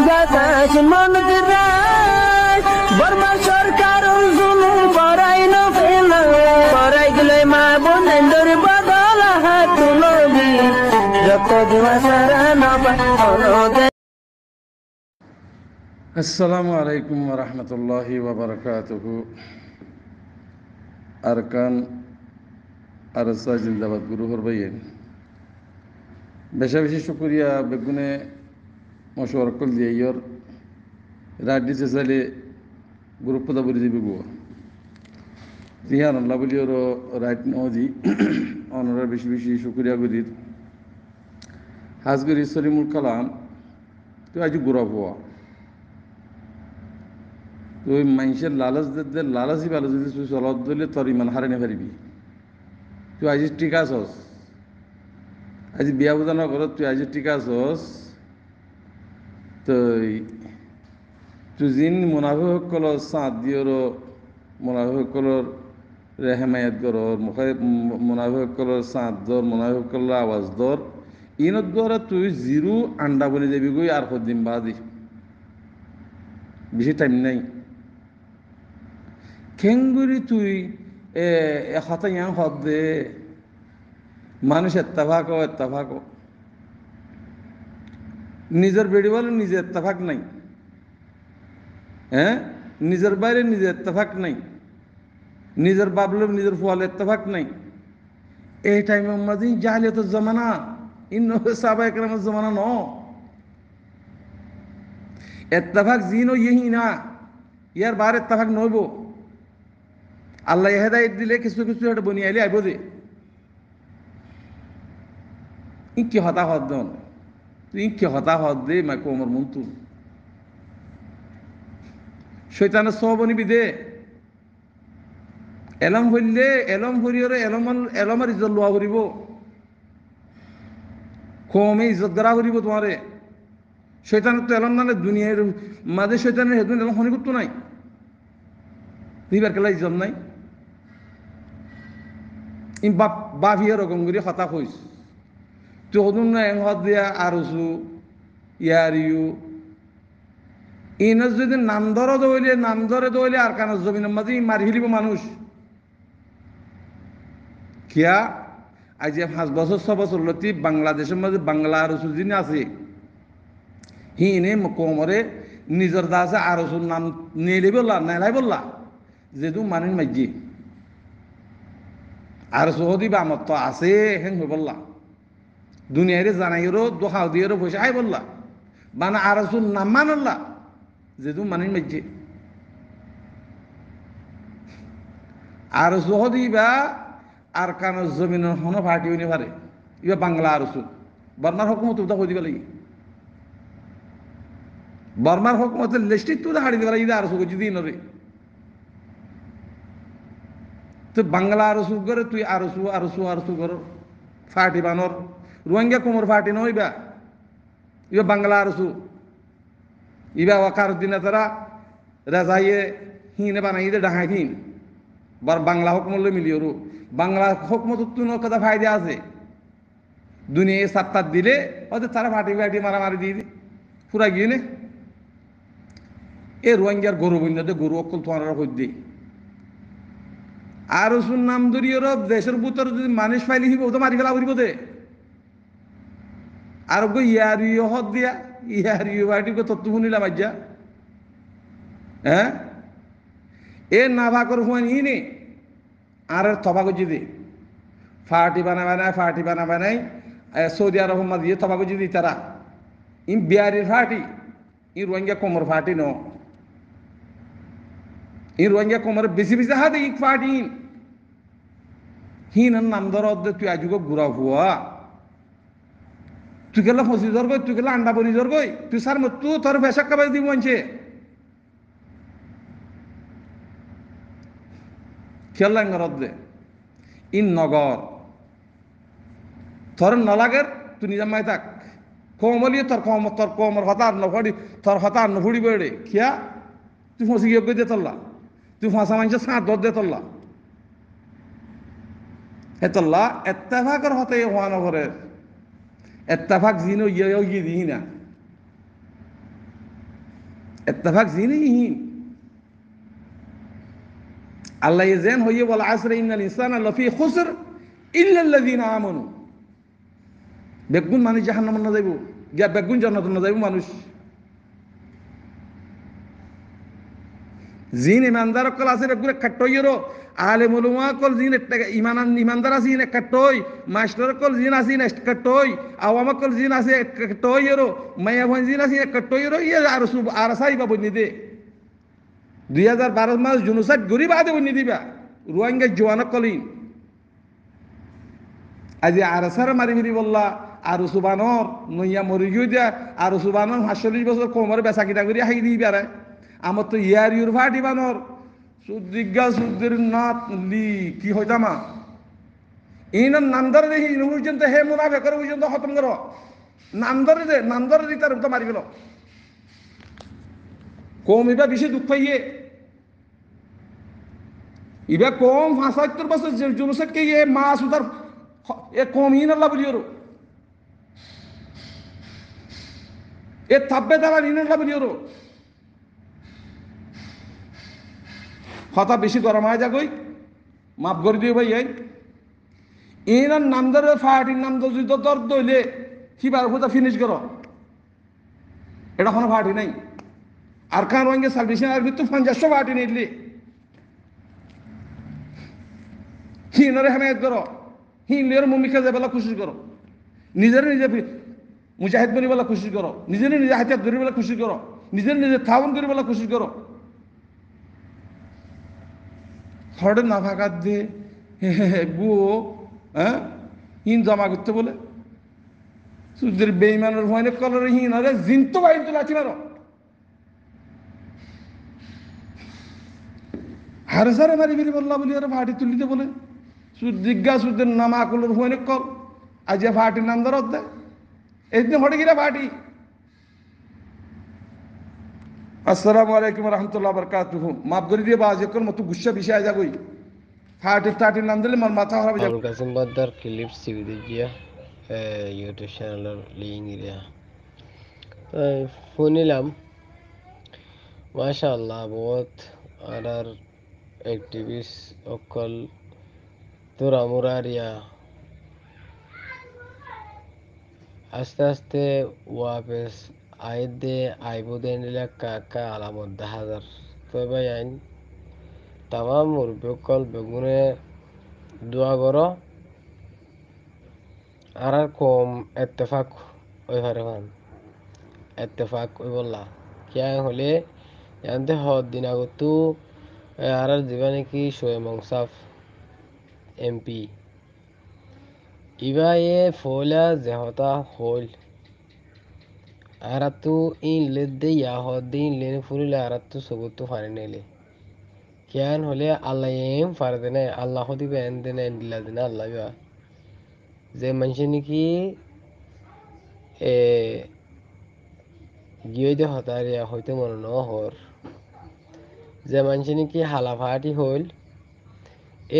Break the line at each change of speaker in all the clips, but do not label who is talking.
বাতাস মন দিরাই বর্মা সরকার জুলুম করাই না ফেলা করাই গেলে মা বোনের বদল হাত তুলবি যত দিবা সারা না পায়।
আসসালামু আলাইকুম ওয়া রাহমাতুল্লাহি ওয়া বারাকাতুহু। আরকান আরসা জিন্দাবাদ গুরু হরবাইয়েন বেশা বেশি শুক্রিয়া বেগুনে মশওয়ার কল দিয়ে ইয়র রাড্ডি চাইলে গ্রুপ পদা বলি দিবি গো রিহান আল্লাহ বলি ওর রাইট নদি অনরা বেশি বেশি শুক্রিয়া করির হাজগরি সলিমুল কালাম তুই আজ গুড়া হওয়া তুই মানুষের লালাচি ভালো যদি তুই চলত দিলে তোর ইমান হারানি পারিবি। তুই আজি টিকা আছস, আজি বিয়া বুজা নগৰত তুই আজি টিকা আছস, তুই যিন মুনাফিকসকলৰ চাঁত দিয়ৰ মুনাফিকসকলৰ হেমায়াত গৰৰ মুনাফিকসকলৰ চাঁত দৰ মুনাফিকসকলৰ আৱাজ দৰ ইনত দ্বাৰা তুই জিৰো আণ্ডা বনি যাবি গৈ আর দিন বাদি বেশি টাইম নাই খেঙ্গুরি তুই এখাতা ইয়াং হদ দে মানুষ এত্তাফাক নিজের বেড়ি বলে নিজে এত্তাফাক নাই, হ্যাঁ নিজের বাইরে নিজে এত্তাফাক নাই, নিজের বাবলে নিজের ফুয়ালে এত্তাফাক নাই। এই টাইমের মাঝে জাহিলিয়াতের জমানা সাহাবা একরামের জমানা ন এত্তাফাক জিন ও ইহি না ইয়ার বার এত্তাফাক নইব। আল্লাহ হেদায়েত দিলে কিছু কিছু এটা বনিয়ে আইলে আইব দে কি হতা হদ দন তুই কি হতা হদ দে মা কোমর মন্তু শৈতানের সহ বনিবি দে এলম হইলে এলম হরিয়রে এলমের ইজ্জত লোয়া করিব কমে ইজ্জত গড়া করিব তোমারে। শৈতানের তো এলম নালে দুনিয়ার মাঝে শৈতানের হেদুন এলম হনি করতো নাই তুইবার কেলা ইজ্জত নাই বাফি এরকম করে হতা হইস তুই হদুন না এংহদ দিয়া আরসু ইয়ারিউ ইনার যদি নাম ধরে দইলে আর কানার জমিনের মাঝে মারি ফেলিব মানুষ কিয়া আজ 5 বছর 6 বছর লতি বাংলাদেশের মাঝে বাংলা আরসু যিনি আছে হি এনে কোমরে নিজের দাসে আরসুর নাম নেলে বললা নেলাই বললা যেহেতু মানুষ মাইজি আর সহদি বা আমার তো আছে হেন হয়ে বললা দুনিয়ারে জানাইরও দোহাও দিয়েরও পয়সা আই বললা বানা আরসুর নাম মানল্লা যেহেতু মানুষ মাইজি আর সহদি বা আর কানের জমিনের হন ফাটি হইনি পারে ইবা বাংলা আরসু বর্মার হকুমত উদা হয়ে দিবে লাগি বর্মার হকুমতের লিস্টিক তুই হাড়ি দিবে লাগি আরসু যদি নরে তো বাংলা আরসু করে তুই আরসু কর ফাটি বানর রোহিঙ্গা কোমর ফাটি নইবা ইবা বাংলা আরসু ইবা ওয়াকার দিনে তারা রাজাইয়ে হিনে বানাই দে ডাহাই হিন বার বাংলা হকমলে মিলিয়রু বাংলা হকমত তুই কথা ফায়দা আছে দুনিয়া সাত দিলে ওদের তারা ফাটি মারামারি দিয়ে পুরা গিয়ে নে এ রোহিঙ্গার গরু বন্যাতে গরু অকল তোমার হই দিই আর ওসুর নাম ধরিয়ে দেশের ভিতরে যদি মানুষ ফাইলি হিব তো মারি ফেলা করিব দে আর ইয়ারিও হদ দিয়া ইয়ারিও বাড়িকে তত্ত্ব শুনিলাম আজ্ঞা হ্যাঁ এ না ভাগর হুয়ান ইনে আর থবা গজি দে ফাটি বানায় সৌদি আরব দিয়ে থবা গজি দি তারা ইন বিয়ারির ফাটি ই রোহিঙ্গা কোমর ফাটি ন এই রোহিঙ্গা কোমরে বেশি বেশি হাতে ইক ফাটি হিনার নাম ধর তুই আজুক ঘুরা হুয়া তুই গেলা ফসি ধর গই তুই গেলা আন্ডা বনি ধর গই তুই সার মতো তোর ফেসাক কাবাই দিব আনছে খেলা দে ইন নগর তোর নলাগের তুই নিজা মাই থাক কোমলিয়ে তোর কোমর হতার নফড়ি তোর হতার নফড়ি বেড়ে খিয়া তুই ফসি গিয়ে দে তল্লা তুই ফাঁসা মানুষের সাঁত ধর দে তল্লা হেতল্লা এত্তেফাকের হতে হওয়া নগরের এত্তেফাক জিনো ইয়ে দিই না اتفاق জিনিহীন আল্লাহ যেন হইয়ে বল আসরে ইন্নাল ইনসানা লাফি খুসর ইল্লা আল্লাযিনা আমানু বেগুন মানুষ জাহান্নামে না যাইব গিয়া বেগুন জান্নাতে না যাইব মানুষ জিন ইমানদার কল আছে বেগুন কাটইরো আলে মুলুমা কল জিন ইমানদার আছে জিন কাটই মাস্টার কল জিন আছে জিন কাটই আওয়ামা কল জিন আছে কাটইরো মায়া ভন জিন আছে কাটইরো ইয়া আর সাইবা বনি দে 2012 মাস জুনুসাইড গরিব আদে বনি দিবা রোহিঙ্গা জওয়ানা কলিন আজি আরসার মারি মারি বললা আর সুবানর নইয়া মরি গিয়ে দিয়া আর সুবানর 45 বছর কোমরে বেচা কিনা করি হাই দি পারে আমার তো ইয়ার ইউর ভাটি বানর সুদিজ্ঞা সুদের নাত লি কি হইতামা ইন নামদার দেখি ইন পর্যন্ত হে মুনাফে করে পর্যন্ত খতম করো নামদারে দি তার তো মারি গেল কম এবার বেশি দুঃখ ইয়ে এবার কম 75 বছর জুনুসাইডকে ইয়ে মাস উতার এ কম ইন আল্লাহ বলিও এ থাব্বে তারা ইন আল্লাহ বলিও হতা বেশি গরম হয়ে যাগই মাফ করে দিও ভাই ইনার নাম ধরে ফাটির নাম যদি দর দইলে কিবার কোথা ফিনিশ করো এটা কোনো ফাটি নাই আর কান রঙে সার্ভিসিং আর মৃত্যু 50 ফাটি নিলি হিনরে হেমায়ত করো হিনলের মুমিকা যাবেলা খুশি করো নিজের নিজে মুজাহিদ বনি বেলা খুশি করো নিজের নিজে হাতিয়ার ধরি বেলা খুশি করো নিজের নিজে থাউন করি বেলা খুশি করো থর্ডে না ফাঁকাত দিয়ে গুয়ো হ্যাঁ হিন জমা করতে বলে সুদের বেইমানের ভয়নে কলরে হিন আরে জিন তো বাইন তো লাঠি মারো হারে সারে মারি বেরি বললা বলি আরে ফাটি তুলিতে বলে সুদ জিজ্ঞা সুদের নামা কলর ভয়নে কল আজ ফাটির নাম ধরত দেয় এইদিন হটে গিরা ফাটি আসসালামু আলাইকুম রহমতুল্লাহ বরকাতুহু মাফ করে দিয়ে বাজ একর মতো গুচ্ছা বিষয় যাবই ফাটির নাম দিলে মার মাথা খারাপ যাবে
কাসিম বাদ্দার ক্লিপ সিভিদে গিয়া ইউটিউব চ্যানেলের লিঙ্ক দিয়া শুনিলাম মাশাআল্লাহ বহুত আর অ্যাক্টিভিস্ট অকল তোরা মুরারিয়া আস্তে আস্তে ওয়াপেস আইদে আইবুদেন কাকা আলামত 10,000 তবে আইন তামাম মুরব্বকল বেগুনে দোয়া করো আর কম এত্তেফাক ওই হারে ভান এত্তেফাক ওই বললা কিয়া হলে জানতে দিন আগতো আর জীবনে কি শোয়ে মংসাফ এমপি ইবা এ ফোলা জেহতা হল আর তো ইন লেদে ইয়া হদিন লেন ফুরিলে আর তো সবুত ফানি নেলে কিয়ান হলে আল্লাহ এম ফারদে না আল্লাহ দিবে এন্দে না দিলা দিনা আল্লাহ বিয়া যে মানুষ নাকি গিয়ে দে হতারিয়া হইতে মনে ন হর যে মানুষ নাকি হালাফাটি হইল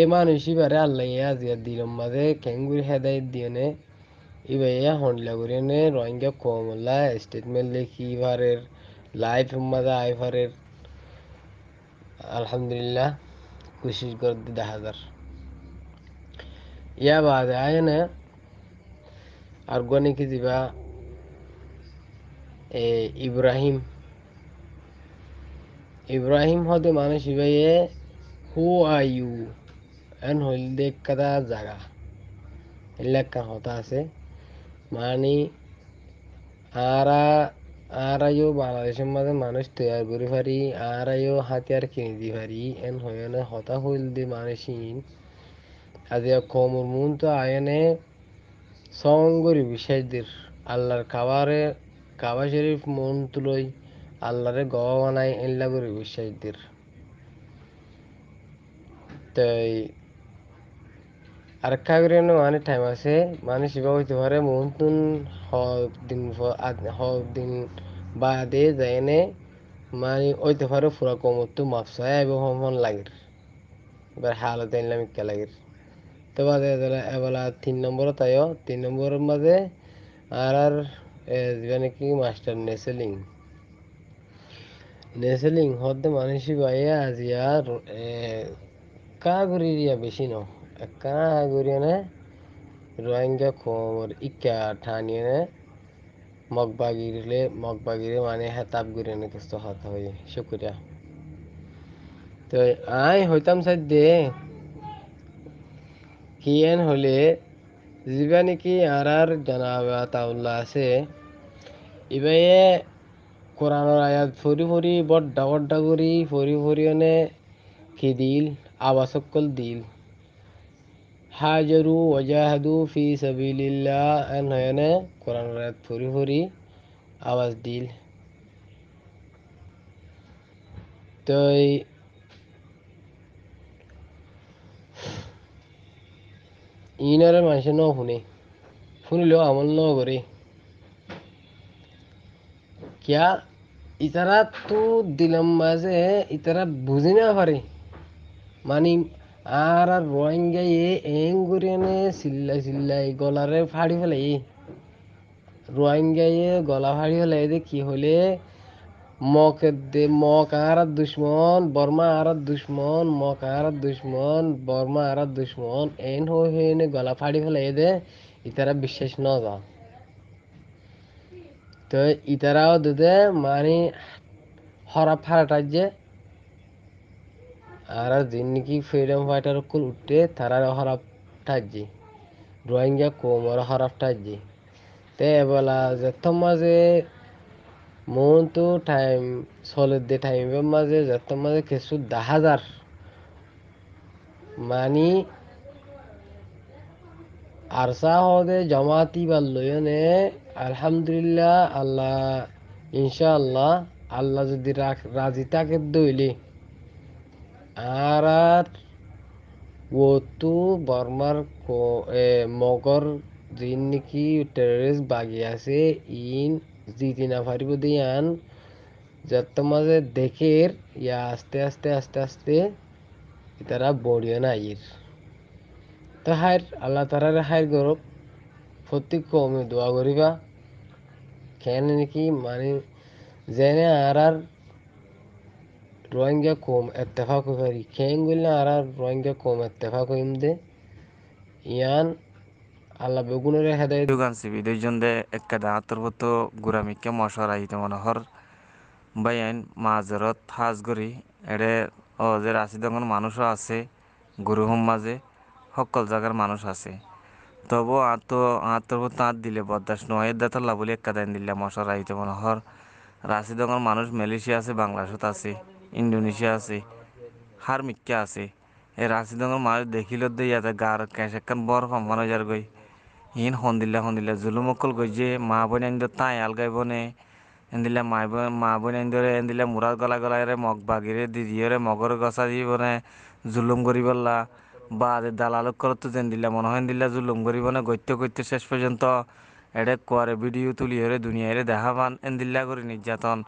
এ মানুষই বারে আল্লাহ আজিয়া দিলম মাঝে কেঙ্গুর হেদায়ত দিয়ে নে ইবাইয়া হন্ডলা করে নে রোহিঙ্গা কমলা স্টেটমেন্ট লেখি ভারের লাইফ মাঝে আইভারের আলহামদুলিল্লাহ কোশিশ কর 10,000 ইয়া বাদে আয় না আর গনে কি দিবা ইব্রাহিম হতে মানুষ ইবাইয়ে হু আর ইউ এন হইল দেখ কাদা জায়গা এলাকা হতা আছে মানে আরাইও বাংলাদেশের মাঝে মানুষ তৈরি করে পারি আরাইও হাতিয়ার কিনে দি পারি এন হইনে হতা হইল দি মানুষিন আজিয়া কমর মুন তো আয়নে সঙ্গরি বিষয়দের আল্লাহর কাবা শরীফ মন তুলই আল্লাহরে গবা বানাই এল্লা করে বিষয়দের তাই আর কাগরে মানে টাইম আছে মানে শিবা হইতে পারে মনতুন দিন বাদে যায়নে মানে হইতে পারে পুরা কমর তো মাপসায় এবং হন লাগের এবার হালত এনলাম ইকা লাগের তো বাদে এবেলা 3 নম্বর তাইও 3 নম্বরের মাঝে আর যেটা নাকি মাস্টার নেসেলিং নেসেলিং হদ্দে মানুষই বাইয়া আজিয়ার কা গুরিয়া বেশি ন একখানা গুরিয়ানে রোহিঙ্গা খোমর ইকা ঠানিয়ে মগবাগিরে মানে হেতাব গুরিয়ানে কষ্ট হতা হই শুক্রিয়া তো আই হইতাম সাইড কিয়েন হলে জিবা নাকি আর জানাবা তাউল্লা আছে ইবাইয়ে কোরআনের আয়াত ফরি ফরি বড্ডা বড্ডা করি ফরি ফরি অনে কি দিল আবাসকল দিল হাজারু ওয়াজাহাদু ফি সাবিলিল্লাহ এন হয়নে কোরআনের আয়াত ফরি ফরি আওয়াজ দিল তো ইনারে মানুষে ন শুনিলেও আমল ন করে কিয়া ইতারা তো দিলাম মাঝে ইতারা বুঝি না পারে মানে আর রোহিঙ্গা এং করিয়ানে চিল্লাই গলারে ফাড়ি ফেলাই রোহিঙ্গা গলা ফাড়ি ফেলাই কি হলে মক আর দুশ্মন বর্মা আর দুশ্মন মক আর দুশ্মন বর্মা আর দুশ্মন এন হয়ে গলা ফাড়ি ফেলাই ইতারা বিশ্বাস ন যা তো ইতারাও দুধে মানে হরা ফাড়াটা যে আর যিনি ফ্রিডম ফাইটার কুল উঠে তারা হরাপ ঠাজি রোহিঙ্গা কোমর হরাপ ঠাজি তে বলা যত মাঝে মন তো টাইম সলিড দে টাইমের মাঝে যত মাঝে কিছু 10,000 মানি আরসা হদে জমাতি বাল্লয়নে আলহামদুলিল্লাহ আল্লাহ ইনশাআল্লাহ আল্লাহ যদি রাজি তাকে দইলে আর ও তো বর্মার মগর যিন নাকি টেররিস্ট বাগি আছে ইন জিতি না পারিব দিয়ান যত মাঝে দেখের ইয়া আস্তে আস্তে আস্তে আস্তে তারা বড়িয়ে না ইর তো হার আল্লাহ তারারে হার গরব প্রত্যেক কমে দোয়া করিবা কেন নাকি মানে জেনে আর রোহিঙ্গা কম এত্তেফাক হই পারি কেন গইলে আর রোহিঙ্গা কম এত্তেফাক হইম দে ইয়ান আল্লাহ বেগুনের হেদায়ত
Yugan sibi দুইজনদে একটা আতরবত গুরামিকে মশার আইতে মনোহর বাইন মাজরত হাজগরি এড়ে ও যে রাশিদঙ্গন মানুষও আছে গুরুহম মাঝে সকল জায়গার মানুষ আছে তবু আতরবত আত দিলে বদাস নয় দাতল্লা বলে একটা দান দিলে মশার আইতে মনোহর রাশিদঙ্গন মানুষ মালয়েশিয়া আছে বাংলাদেশত আছে ইন্দোনেশিয়া আছে হার মিক্কা আছে এই রাশিদঙ্গন মানুষ দেখিল দিয়ে ইয়াতে গার ক্যাশেকান বর সম্মান যার গই ইন হন্দিল্লা জুলুম অকল গই যে মা বোন আইন্দ তাই আলগাই বনে এন্দিল্লা মা বোন আইন্দরে এন্দিল্লা মুরার গলা রে মগ বাগিরে দিদিয়রে মগর গছা দি বনে জুলুম করি বললা বা দালালক করতো এন্দিল্লা মনে হয় এন্দিল্লা জুলুম করি বনে গত্য শেষ পর্যন্ত এডে কোয়ারে ভিডিও তুলি হরে দুনিয়ারে দেখা পান এন্দিল্লা করি নির্যাতন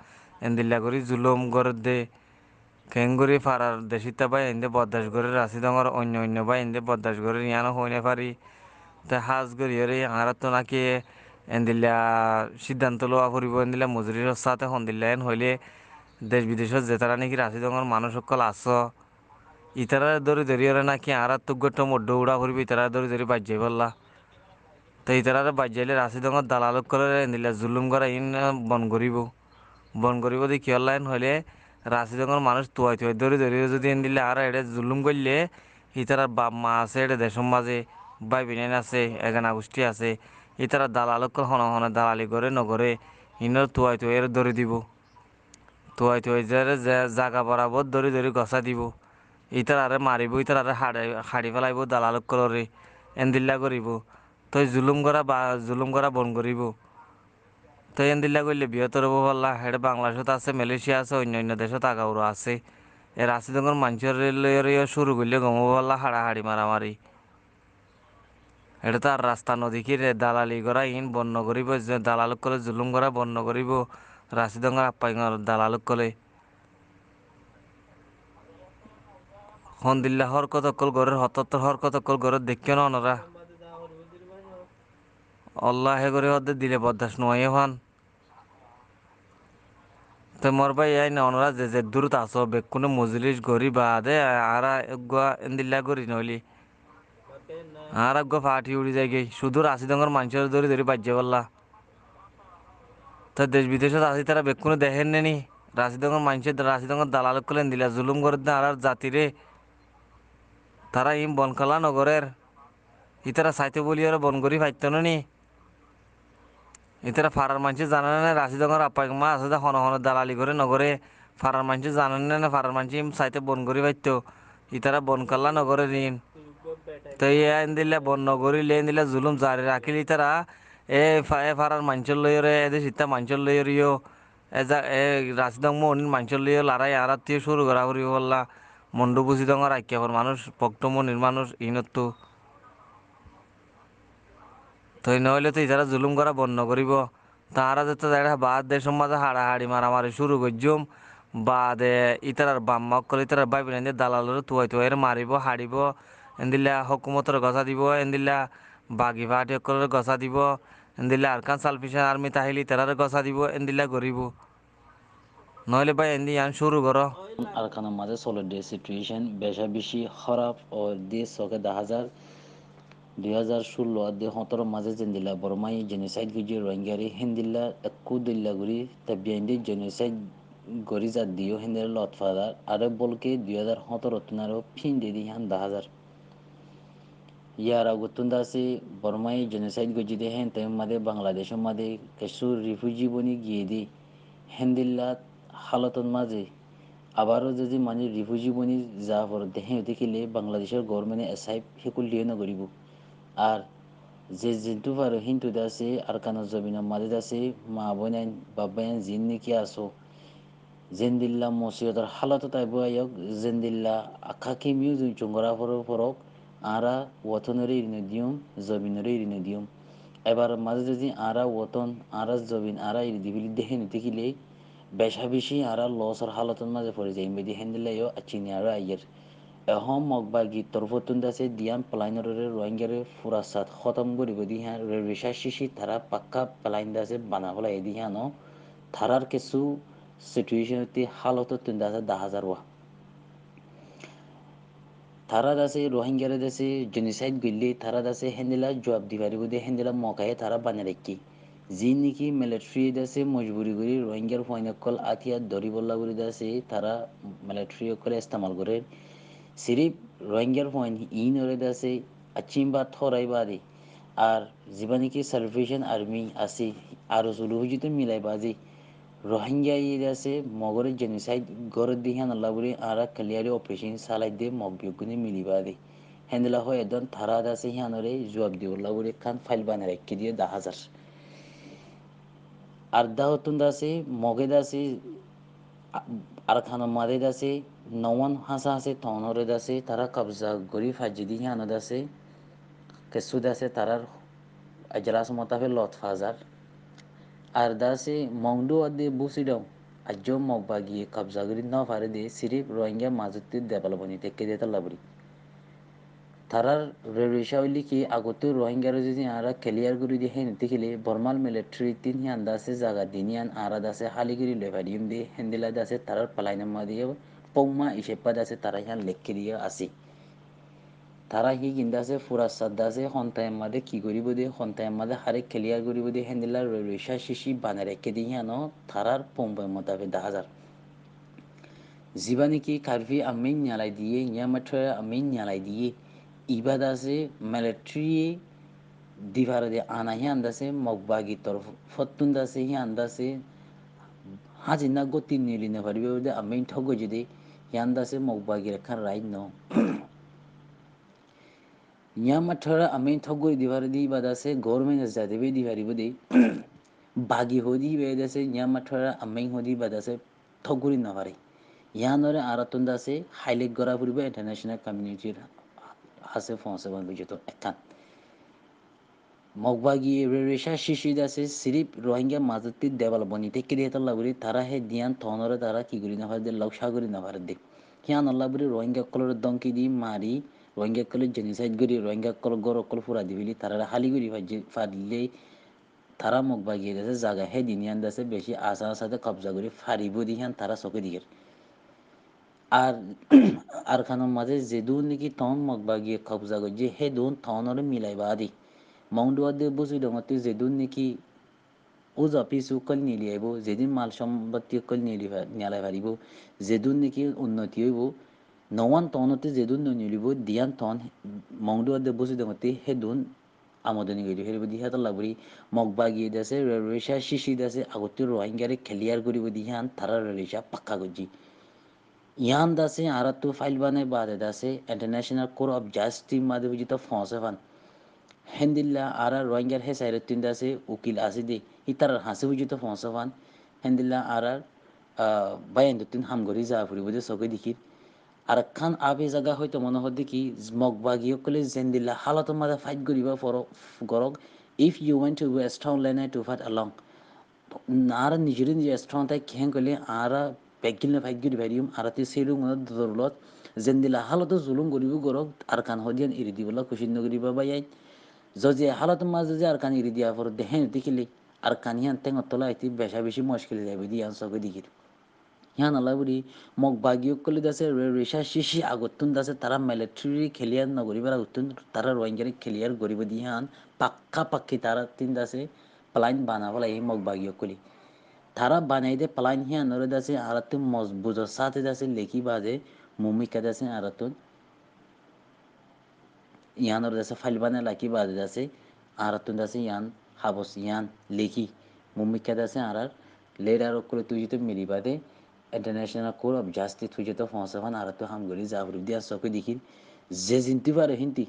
এন্দিল্লা করি জুলুম করে দে কেঙ্গুরি ফারার দেশিতা বাই এন্দে বদাস করে রাশি ডঙর অন্য বাই এন্দে বদাস করে ইয়ানো হইনে পারি তে হাজ গরিয়রে আর তো নাকি এন্দিল্লা সিদ্ধান্ত লওয়া ফুরিব এন্দিল্লা মজুরির সাথে হন্দিল্লা এন হইলে দেশ বিদেশত যে তারা নাকি রাশি ডঙর মানুষ সকল আস ইতারা ধরিয়রে নাকি আর তো গোট মধ্য উড়া ফুরিব ইতারা ধরি বাজ্যাই বললা তো ইতারা বাজ্যাইলে রাশি ডঙর দালালক করে এন্দিল্লা জুলুম করা ইন বন করিব দেখি অনলাইন হইলে রাশি ডঙর মানুষ তুয়াই ধরি যদি এন্দিল্লা আর এডে জুলুম করলে ইতারা বাপ মা আছে এডে দেশম মাঝে ভাই বিনাইন আছে এগানা গোষ্ঠী আছে ইতারা দালালক হনে দালালি করে নগরে ইনর তুয়াই এর ধরে দিব তুয়াই যে জাগা বরাবর ধরি গছা দিব ইতার আরে মারিব ইতার আরে হাড়ি ফেলাইব দালালক করে এন্দিল্লা করিব তই জুলুম করা বন করিব তই এন্দিল্লা করলে বৃহত্তর হব পারলা হেডে বাংলাদেশত আছে মালয়েশিয়া আছে অন্য দেশত আগাউরো আছে এ রাশিদঙ্গর মানুষের শুরু করলে গম পারলা হাড়াহাড়ি মারামারি এটা তো আর রাস্তা নদী কি দালালি করা ইন বন্য করিব দালালক করে জুলুম করা বন্য করিব রাশিদঙ্গর আপ্যায়ন দালালক করে হন্দিল্লা হরকতকল গরের হতত্তর হরকতকল গরের দেখিও না ওনারা আল্লাহ হে করে ওদের দিলে বদাস নয় হান তো মোর ভাই এই ননরা যে দূরত আসো বেকুনে মজলিস গরি বাদে আরা এগুয়া এন্দিল্লা গরি নইলি আর এগুয়া ফাটি উড়ি যায় গে শুধু রাশি দঙ্গর মানুষের ধরে ধরে বাজ্যে বললা তো দেশ বিদেশত আসি তারা বেকুনে দেখেন নি রাশি দঙ্গর মানুষের রাশি দঙ্গর দালাল করলেন দিলা জুলুম করে দেন আর জাতিরে তারা ইম বনকলা নগরের ইতারা সাইতে বলি আর বন করি ফাইত নি ইতারা ফারার মানুষ জানে না রাশি দঙ্গর আপাই মা আছে হন হন দালালি করে নগরে ফারার মানুষ জানেন না ফারার মানুষ সাইতে বন করি ফাইত ইতারা বনকলা নগরে ঋণ তো এন দিলে বন নগরিলে এন দিলে জুলুম জারি রাখিলি তারা এ ফারার মানুষের লইরে এদের সীতা মানুষের লইরিও এ রাশিদং মন মানুষের লইয় লড়াই আর শুরু করা করি বললা মন্ডু বুঝি দঙ্গর আইকিয়াপর মানুষ ভক্ত মনির মানুষ ইনতো তো নইলে তো ইতারা জুলুম করা বন্ধ করিব তাহারা যেতে বাদ দেশের মাঝে হাড়াহাড়ি মারামারি শুরু করছুম বাদে ইতারার বাম্মা করে ইতারার বাইবেন দালালের তুয়াই তুয়াই মারিব হাড়িব এন্দিল্লা হকুমতের গছা দিব এন্দিল্লা বাগি ফাটি অকলের গছা দিব এন্দিল্লা আরকান সালফিশন আর্মি তাহিলি ইতারার গছা দিব এন্দিল্লা গরিব নইলে ভাই এন্দি আন শুরু করো
আরকানের মাঝে চলে যে সিচুয়েশন বেশা বেশি খারাপ ও দিয়ে চকে 2016 আর 2017 মাঝে জেন্দিল্লা বরমাই জেনোসাইড গুজি রোহিঙ্গারি হিন্দিল্লা একু দিল্লা গুড়ি তাবিয়াইন্দি জেনোসাইড গরি যা দিও হিন্দিল্লা লতফাদার আরে বলকে 2017 তুনারও ফিন দিদি হান 10,000 ইয়ারা গুতুন দাসে বরমাই জেনোসাইড গুজি দে হেন তেম মাদে বাংলাদেশের মাদে কিছু রিফিউজি বনি গিয়ে দি হিন্দিল্লা হালতন মাঝে আবারও যদি মানে রিফিউজি বনি যা পর দেহে দেখিলে বাংলাদেশের গভর্নমেন্টে এসআই সেকুল দিয়ে নগরিব আর যে জিন্তু পারো হিন্তু দাসে আর কানো জমিনের মাঝে দাসে মা বোনাইন বাবাইন জিন নাকি আসো জেন্দিল্লা মসিয়তর হালত তাইব আয়ক জেন্দিল্লা আখা কিমিও চুঙ্গরা ফরক আরা ওতনরে ইরিনে দিয়ম জমিনরে ইরিনে দিয়ম এবার মাঝে যদি আরা ওতন আরা জমিন আরা ইরি দিবিলি দেহে নিতে বেশা বেশি আরা লসর হালতর মাঝে পড়ে যায় মেদি হেন্দিল্লাইও চিনি আরো আইয়ের এহম মগবাগি তরফতুন দাসে দিয়ান প্লাইনরে রোহিঙ্গারে ফুরাসাত খতম করিব দি হ্যাঁ রেশা শিশি তারা পাক্কা প্লাইন দাসে বানা হলা এদি হ্যাঁ থারার কিছু সিচুয়েশন হতে হালত তুন দাসে 10,000 ওয়া তারা দাসে রোহিঙ্গারে দাসে জেনোসাইড গইলে তারা দাসে হেন্দিলা জবাব দিবারি বুদে হেন্দিলা মকায়ে তারা বানা রেখি যি নাকি মিলিটারি দাসে মজবুরি করি রোহিঙ্গার ফয়নকল আথিয়ার দরি বল্লা করে দাসে তারা মিলিটারি করে ইস্তেমাল করে সিরিপ রোহিঙ্গার পয়েন্ট ইন ওরে দাসে আচিমবা থরাই বাদে আর যিবা নাকি সালভেশন আর্মি আছে আর জুলুহুজিত মিলাই বাজে রোহিঙ্গা ইয়ে আছে মগরের জেনোসাইড গড়ের দিকে আল্লাহ বলে আর ক্লিয়ারি অপারেশন চালাই দিয়ে মগ বিয়োগুনি মিলিবা দে হেন্দিলা হয় একদম থারা আছে হিয়ানরে জবাব দিয়ে আল্লাহ বলে খান ফাইল বানায় রেখে দিয়ে 10,000 আর দাহতুন দাসে মগে দাসে আর খানো মাদে দাসে নওয়ান হাসা হাসে তনরে দাসে তারা কবজা গরি ফাজিদি হিয়ানো দাসে কেসু দাসে তারার আজরাস মতাফে লত ফাজার আর দাসে মংডু আদে বুসিডাও আজ মগবা গিয়ে কবজা গরি ন ফারে দিয়ে সিরিপ রোহিঙ্গা মাজুতি দেবালবনি তেকে দিয়ে তাল্লাবরি তারার রেশা হইলি কি আগতে রোহিঙ্গার যদি আরা ক্লিয়ার করে দিয়ে হেন দেখিলে বর্মাল মিলিটারি তিন হিয়ান দাসে জাগা দিনিয়ান আরা দাসে হালিগিরি লেভারিয়াম দিয়ে হেন্দিলা দাসে তারার পালাইনামা দিয়ে পৌমা ইসেপা দাসে তারা হিয়ান লেখকে দিয়ে আসি তারা হি গিন্দাসে ফুরাসাদ দাসে সন্তায়ের মাদে কি করিব দিয়ে সন্তায়ের মাদে হারে ক্লিয়ার করিব দিয়ে হেন্দিলা রেশা শিশি বানা রেখে দিয়ে হিয়ানো তারার পৌমায় মোতাবে 10,000 যিবা নাকি কার্ভি আমি নালাই দিয়ে ইয়ামাঠা আমি নালাই দিয়ে ইবাদ আছে মিলিটারি দিভার দিয়ে আনা হি আন্দাসে মগবাগি তরফ ফতুন দাসে হি আন্দাসে হাজিনা গতি নিলিনে পারিবে বলে আমি ঠগ যদি হি আন্দাসে মগবাগি রেখার রাইট ন ইয়ামাঠা আমি ঠগ দিভার দি ইবাদ আছে গভর্নমেন্ট যাতে বে দিভারি বলে বাগি হদি বেদাসে ইয়ামাঠা আমি হদি বাদাসে ঠগুরি না পারে ইয়ানরে আরাতুন দাসে হাইলাইট করা পড়বে ইন্টারন্যাশনাল কমিউনিটির হাসে ফসে বান বুঝতো একান মগবাগি রেশা শিশি দাসে সিরিপ রোহিঙ্গা মাজুতি দেওয়াল বনিতে কিরিয়ে তাল্লা বলি তারা হে দিয়ান থনরে তারা কি করি না পারে দে লক্ষ্য করি না পারে দে হিয়ান আল্লাহ বলি রোহিঙ্গা কলর দঙ্কি দি মারি রোহিঙ্গা কলের জেনোসাইড করি রোহিঙ্গা কল গর কল ফুরা দিবিলি তারা হালি করি ফাদিলে তারা মোক বাগিয়ে দিয়েছে জায়গা হে দিনিয়ান দাসে বেশি আসার সাথে কবজা করে ফারিব দিহান তারা চকে দিকে আর আর খানোর মাঝে যে দুন নাকি তন মোক বাগিয়ে কবজা করছে হে দুন তনরে মিলাইবা দি মংডুয়া দিয়ে বুঝি ডঙতে যে দুন নাকি ও অফিস কল নিলি আইব যেদিন মাল সম্পত্তি কল নিয়ালাই পারিব যেদিন নাকি উন্নতি হইব নওয়ান তনতে যেদিন নিলিব দিয়ান তন মংডুয়া দিয়ে বুঝি ডঙতে হে দুন আমদানি গেলি হেরিব দিহা তো লাগবি মগ বাগিয়ে দেশে রেশা শিশি দেশে আগতে রোহিঙ্গারে ক্লিয়ার করিব দিহান তারা রেশা পাক্কা করছি ইয়ান দাসে আর তো ফাইল বানাই বাদে দাসে ইন্টারন্যাশনাল কোর্ট অফ জাস্টিস মাদে বুঝি তো ফসে ফান হেন্দিল্লা আর রোহিঙ্গার হে সাইরে তিন দাসে উকিল আসি দে ইতার হাসি বুঝি তো ফসে ফান হেন্দিল্লা আর বাইন তিন হামগরি যা ফুরি বুঝে সকে দেখি আর খান আবে জায়গা হয়তো মনে হয় দেখি মগ বাগিয়ে কলে জেন্দিল্লা হালত মাদে ফাইট করিবা ফর গরক if you want to be strong learn to fight along আর নিজের নিজে স্ট্রং তাই খেং করলে আর বেগিলে ফাইট করি ভারিম আর তে সেলুং দরলত জেন্দিলা হালত জুলুম করিব গরক আর কান হদিয়ান ইরি দিবলা খুশি নগরিবা বাই যদি হালত মাঝে যে আর কান ইরি দিয়া পর দেখেন দেখিলে আর কানিয়ান টেঙ তলা আইতি বেশা বেশি মুশকিল যাবে দিয়ান সকে দিকির হিয়ান আলাবুরি মগ বাগিয়ে কলে দাসে রেশা শিশি আগতুন দাসে তারা মিলিটারি খেলিয়ার নগরিবার আগতুন তারা রোহিঙ্গারি খেলিয়ার গরিব দিহান পাক্কা পাক্কি তারা তিন দাসে প্লাইন বানাবলা এই মগ বাগিয়ে কলি তারা বানাই দে প্লাইন হিয়ান নরে দাসে আরাতে মজবুত সাথে দাসে লেখি বাজে মুমিকা দাসে আরাতুন ইয়ানোর দাসে ফাইল বানায় লাকি বাজে দাসে আরাতুন দাসে ইয়ান হাবস ইয়ান লেখি মুমিকা দাসে আরার লেডার করে তুই যেতে মিলি বাদে ইন্টারন্যাশনাল কোর্ট অফ জাস্টিস তুই যেতে ফসফান আর তো হামগরি জাবরি দিয়া চকে দেখি যে জিনতে পারে হিন্তি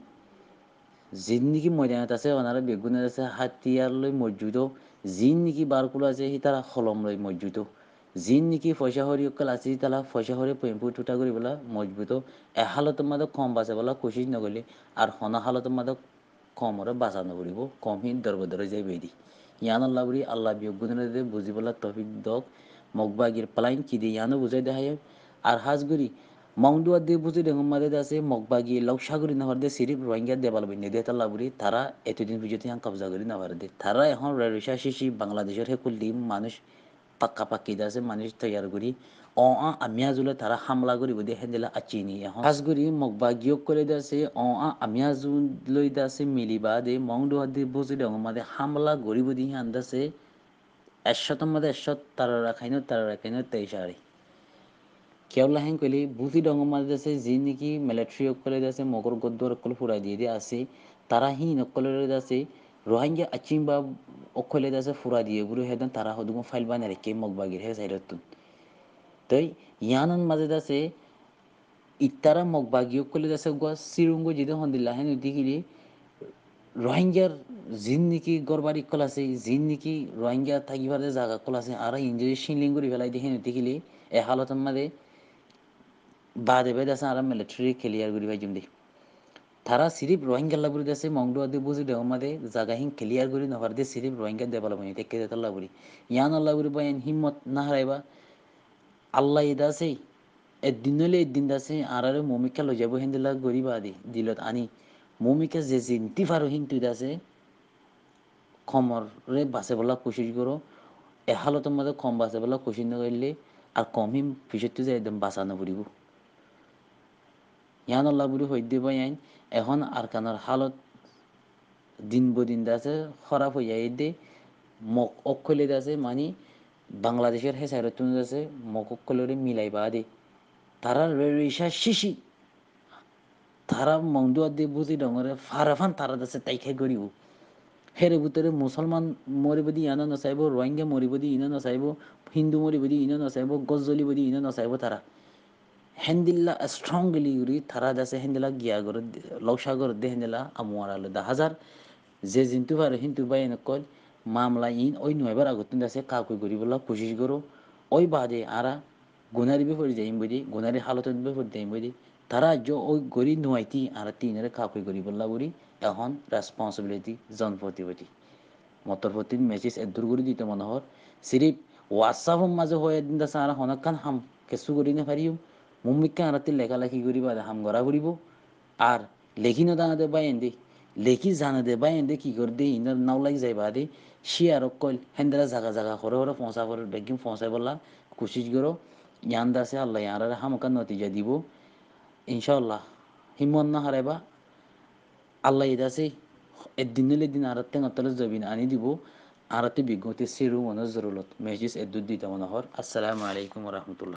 জিন নেকি ময়দানত আছে ওনারা বেগুনের আছে হাতিয়ার লৈ মজুদ জিন নেকি বারকুল আছে সি তারা হলম লৈ মজুদ জিন নেকি পয়সা হরি অকল আছে তারা পয়সা হরি পেম্পু টুটা করি বলা মজবুত এ হালতের মাঝে কম বাঁচে বলা কোশিশ নগলে আর হনা হালতের মাঝে কমরে বাঁচানো পড়িব কম হিন দরব দরে যাই বেদি ইয়ান আল্লাহ বুড়ি আল্লাহ বিয়োগুনের বুঝি বলা তফিক দক মগবাগির প্লাইন কি দিয়ে ইয়ানো বুঝাই দেখায় আর হাজগুড়ি মংডুয়া দিয়ে বুঝি দেখুন মাদে আছে মগবাগি লকসাগরি না দে সিরিপ রোহিঙ্গা দেবাল বিনে দে তাল্লা বুড়ি তারা এতদিন বুঝতে হান কবজা করি না দে তারা এখন রেশা শিশি বাংলাদেশের হেকুল দিম মানুষ পাক্কা পাক্কি আছে মানুষ তৈয়ার করি আমিয়া জুলে তারা হামলা করি বুঝে হেদিলা আচিনি এখন হাজগুড়ি মগবাগিও করে দেছে আমিয়া জুল লই দাসে মিলিবা দে মংডুয়া দিয়ে বুঝি দেখুন মাদে হামলা করি বুঝি আন্দাছে একশতর মধ্যে একশত তারা রাখাইনো 23 কেওলা হেন কইলি বুঝি ডঙ্গ মাঝে আছে যি নেকি মিলিটারি অকলে আছে মগর গদ্দর অকল ফুরাই দিয়ে আছে তারা হি নকলে আছে রোহিঙ্গা আচিম বা অকলে আছে ফুরা দিয়ে বুড়ো হেদন তারা হদুম ফাইল বানাই রেখে মগবাগির হে সাইরতুন তাই ইয়ানন মাঝে আছে ইতারা মগবাগি অকলে আছে গো সিরুঙ্গ জিদে হন্দিল্লা হেন দিকিলি রোহিঙ্গার জিন নাকি গরবারি কল আছে জিন নাকি রোহিঙ্গা থাকিবার জায়গা কল আছে আর ইঞ্জুরি শিলিং করে ফেলাই দেখে দেখিলি এ হালতের মাঝে বাদে বেদ আছে আর মিলিটারি ক্লিয়ার করি ভাই জুমদি তারা সিরিপ রোহিঙ্গা লাগুরি আছে মংডু আদি বুঝি দেহ মাদে জায়গা হিং ক্লিয়ার করি নভার দে সিরিপ রোহিঙ্গা দেবাল বনি টেকে দে তাল্লা বুড়ি ইয়ান আল্লাহ বুড়ি বাইন হিম্মত না হারাইবা আল্লাহ ইদা আছে একদিন নইলে একদিন দাসে আর মমিকা লই যাব হেন্দিলা গরিবা আদি দিলত আনি মমিকা যে চিন্তি পারো হিন্তু দাসে খমরে বাঁচে বলা কোশিশ করো এ হালতের মধ্যে কম বাঁচে বলা কোশিশ নকরিলে আর কম হিম পিছতো যে একদম বাঁচানো পড়িব ইয়ান আল্লাহ বুড়ি হইতে পাই আইন এখন আর কানার হালত দিন বদিন দাসে খারাপ হইয়া দে মক অক্ষলে দাসে মানে বাংলাদেশের হে সাইরতুন দাসে মক অক্ষলরে মিলাইবা দে তারা রেশা শিশি তারা মংদুয়া দিয়ে বুঝি ডঙরে ফারাফান তারা দাসে তাইখাই করিব হেরে ভিতরে মুসলমান মরিবদি ইনা নচাইব রোহিঙ্গা মরিবদি ইনা নচাইব হিন্দু মরিবদি ইনা নচাইব গছ জ্বলিবদি ইনা নচাইব তারা হেন্দিল্লা স্ট্রংলি উরি তারা দাসে হেন্দিলা গিয়া গর লকসাগর দে হেন্দিলা আমুয়ার আলো 10,000 যে জিন্তু পারে হিন্তু বাই নকল মামলা ইন ওই নয়বার আগত দাসে কাকুই করি বলা কোশিশ করো ওই বাদে আরা গুনারি বেফর যাইম বদি গুনারি হালত বেফর যাইম বদি তারা ওই গরি নুয়াইতি আর তিনরে কাকুই করি বললা বুড়ি এখন রেসপন্সিবিলিটি জনপ্রতিপতি মতরপতির মেসেজ এদুর করে দিতে মনে হর সিরিপ হোয়াটসঅ্যাপের মাঝে হয়ে দিন দাসে আর হনকান হাম কেসু করি না পারিম মুম্মিকা আরাতে লেখালেখি করিবা হাম গড়া করিব আর লেখি নদানাতে বাইন দি লেখি জানে দে বাই এন্দে কি করে দে ইনার নাও লাগি যাইবা দে শিয়ার কল হেন্দারা জাগা জাগা করে করে পৌঁছা করে বেগিন পৌঁছাই বললা কোশিশ করো ইয়ান দাসে আল্লাহ ইয়ার হামকান নতিজা দিব ইনশাআল্লাহ হিম্মত না হারাইবা আল্লাহ ইদাসে একদিন নিলে দিন আর তেঙ্গতলে জবিন আনি দিব আরতে বিজ্ঞতে সেরু মনে জরুরত মেজিস এদ্দুদ্দিতা মনোহর আসসালামু আলাইকুম রহমতুল্লাহ